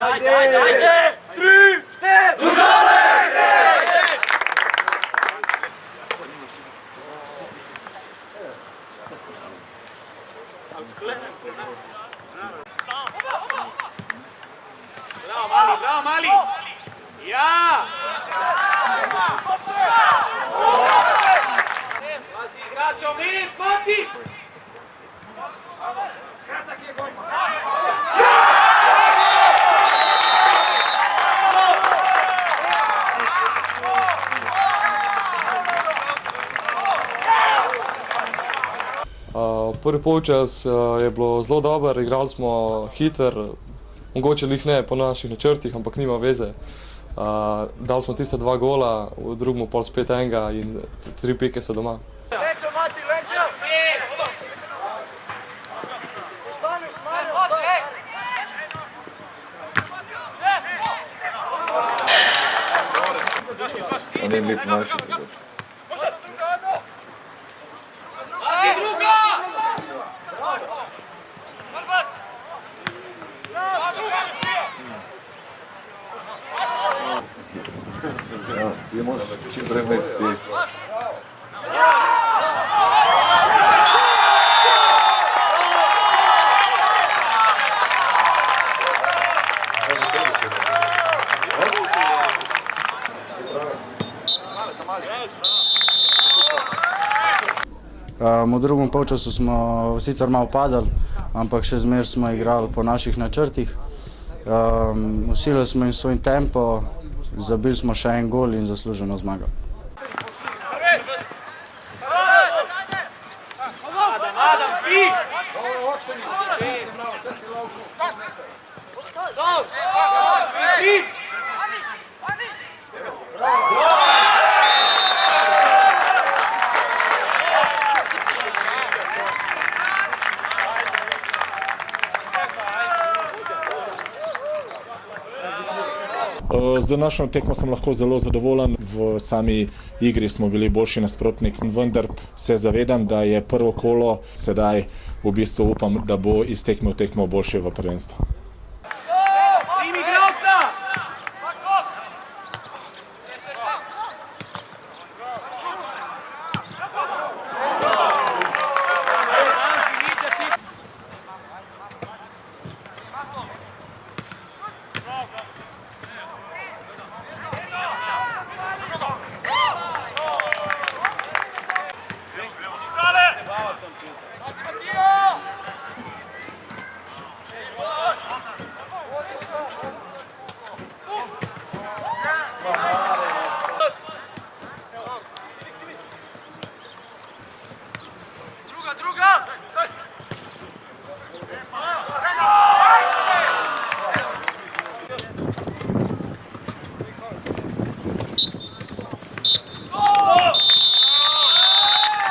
Ajde! 3, 4! Bravo, mali! Ja! Pazi igračo, mis, Mati! Kratak je gol. Prvi polčas je bilo zelo dober, igrali smo hiter, mogoče lih ne po naših načrtih, ampak nima veze. Dali smo tiste 2 gola, v drugem pol spet enega in 3 pike so doma. Lenčo, Mati, Lenčo! Ostaneš, Mani, ostaneš! A ne biti mlajši drugače. Ja, ti moraš čim prej imeti ti. V drugem polčasu smo sicer malo padali, ampak še zmeraj smo igrali po naših načrtih. Usilili smo jim svoj tempo, zabili smo še en gol in zasluženo zmagali. Adam, spi! Z današnjo tekmo sem lahko zelo zadovoljen. V sami igri smo bili boljši nasprotnik, vendar se zavedam, da je prvo kolo, sedaj v bistvu upam, da bo iz tekme v tekmo boljše v prvenstvu. Tim igralca!